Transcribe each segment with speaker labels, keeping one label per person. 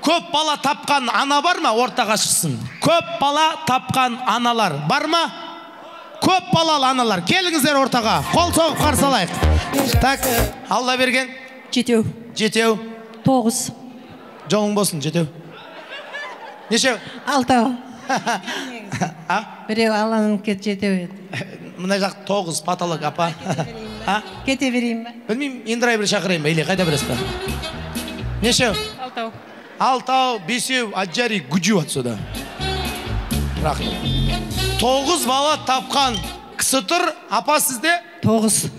Speaker 1: көп бала тапқан ана бар ма? Ортаға шықсын. Көп бала тапқан аналар бар ма? Көп балалы аналар. Келіңіздер ортаға. Қол соғып қарсы алайық. Так, Алла берген?
Speaker 2: 7.
Speaker 1: 7.
Speaker 2: 9.
Speaker 1: Жолың болсын, 7. Нешеу?
Speaker 2: 6.
Speaker 1: А?
Speaker 2: Біреу Алланың кет 7.
Speaker 1: Мына жақ 9 патолог апа.
Speaker 2: Кете берейін ба?
Speaker 1: Білмеймін, Индырай бір шақырайын ба? Или қайда бірес ба? Нешеу?
Speaker 2: 6.
Speaker 1: 6, 5, аджари гүджу ат сода. Рахмет. 9 бала тапқан кісі тұр. Апа сізде?
Speaker 2: 9.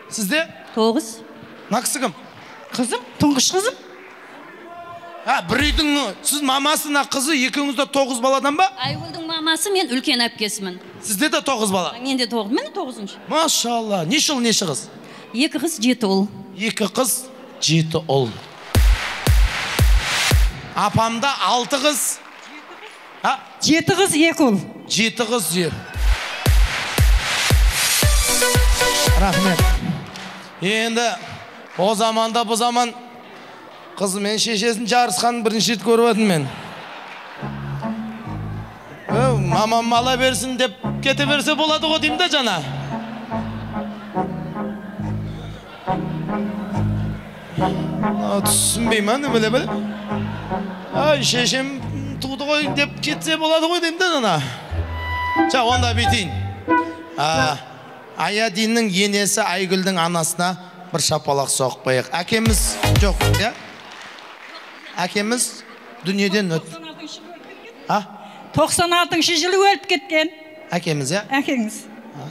Speaker 1: Сізде?
Speaker 2: 9.
Speaker 1: На кісі кім?
Speaker 2: Қызым, тұңғыш қызым.
Speaker 1: Бір үйдің сіз мамасына қызы, екеуіңізде 9 баладан ба?
Speaker 3: Айгүлдің мамасы, мен үлкен әпкесімін.
Speaker 1: Сізде де 9 бала?
Speaker 3: Мен де 9, мен 9-шы.
Speaker 1: Машалла. Неше ұл, неше қыз?
Speaker 3: 2 қыз, 7 ұл.
Speaker 1: 2 қыз, 7 ұл. Апамда 6 қыз.
Speaker 2: 7 қыз, 2 ұл.
Speaker 1: 7 қыз, 7. Рахмет. Енді о заманда бұл заман қызы мен шешесін жарысқан бірінші рет көріп едім мен. Мамам ала берсін деп кете берсе болады ғой деймін да жана. Түсінбеймін, біле. Ай, шешем туды ғой деп кетсе болады ғой деймін да жана. Жа, онда бейтейін. Аядиннің енесі Айгүлдің анасына бір шапалақ соғып қояйық. Әкеміз жоқ, я? Әкеміз дүниеден өт.
Speaker 2: 96 жылы өліп кеткен.
Speaker 1: Әкеміз, я?
Speaker 2: Әкеңіз.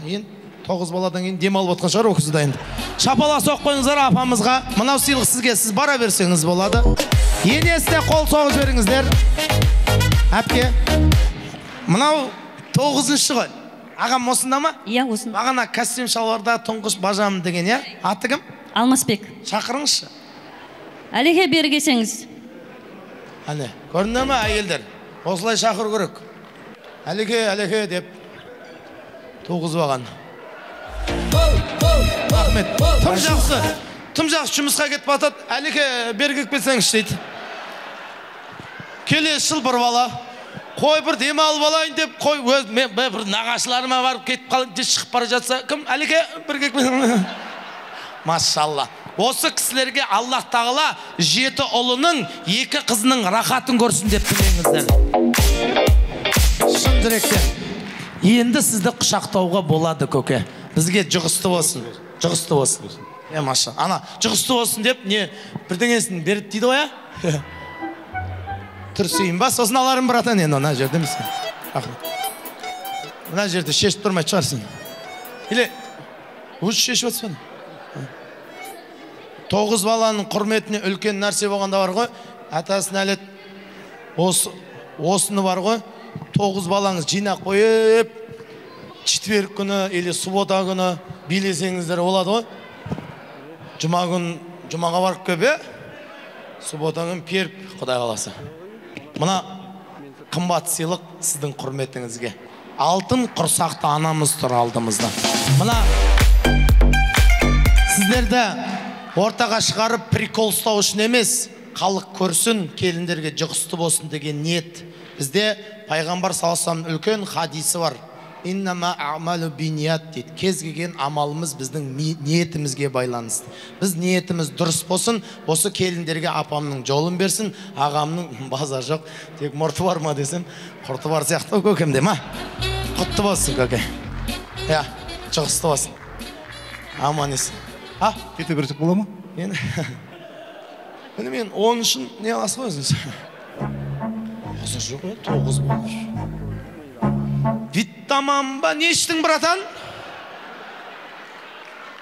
Speaker 1: Енді 9 баладан кейін демалып отқан шығар өкізді дайынды. Шапалақ соғып қойыңыздар апамызға. Мынау сыйлық сізге, сіз бара берсеңіз болады. Енесіне қол соғып жіберіңіздер. Әпке, мынау 9-шы ғой. Ағам осында ма?
Speaker 3: Иә, осында.
Speaker 1: Бағана костюм шалбарда тұңғыш бажам деген, я? Аты кім?
Speaker 3: Алмасбек.
Speaker 1: Шақырыңызшы.
Speaker 3: Әлеге бері келсеңіз.
Speaker 1: Әне, көрінді ме әйелдер? Осылай шақыр көрік. Әлеге деп 9 баған. Рахмет. Тым жақсы жұмысқа кетіп батады. Әлеге бергіп кетсеңіз дейді. Келесі жыл бір бала. Қой бір демалып алайын деп, қой бір нағашыларыма барып кетіп қалып шығып бара жатса, кім? Әлеге бірге кетпесің. Машалла. Осы кісілерге Аллах тағала 7 ұлының 2 қызының рахатын көрсін деп тілеңіздер. Шын жүректен. Енді сізді құшақтауға болады, көке. Бізге жұғысты болсын. Жұғысты болсын. Маша. Ана, жұғысты болсын деп, не бірдеңесін беріп дейді ғой, я? Түрсейін ба, сосын аларым братан енді, мына жерде місің. Мына жерде шешіп тұрмай шығарсын. Или, өзі шешіп өтсін. 9 баланың құрметіне үлкен нәрсе болғанда бар ғой, атасын әлет, осыны бар ғой, 9 балаңыз жинақ қойып, четверг күні, или суббота күні билесеңіздер болады ғой. Жұмаға барып көбе, суббота күні періп, Құдай қаласа. Мына қымбат сыйлық сіздің құрметіңізге. Алтын құрсақты анамыз тұр алдымызда. Мына сіздерді ортаға шығарып прикол ұстау үшін емес, халық көрсін, келіндерге жұғысты болсын деген ниет. Бізде пайғамбар саллаллаху алейхи үлкен хадисі бар. Иннама аъмалу биният дейді. Кез келген амалымыз біздің ниетімізге байланысты. Біз ниетіміз дұрыс болсын, осы келіндерге апамның жолын берсін, ағамның базар жоқ, тек мұрты бар ма десем, құрты бар сияқты көкем де ма? Құтты болсын көке. Я, жұғысты болсын. Аман есін.
Speaker 4: Кете берсек бола ма?
Speaker 1: Мен 10 үшін не аласы ғой өзіңіз? Базар жоқ, 9 болар. Витаман ба, не іштің, братан?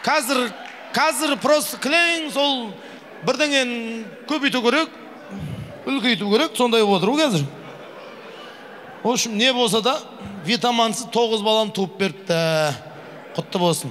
Speaker 1: Қазір просто кілең, сол бірдеңен көбейту керек, үлкейту керек, сондай отыру қазір. В общем, не болса да, витамансыз 9 баланы туып беріпті. Құтты болсын.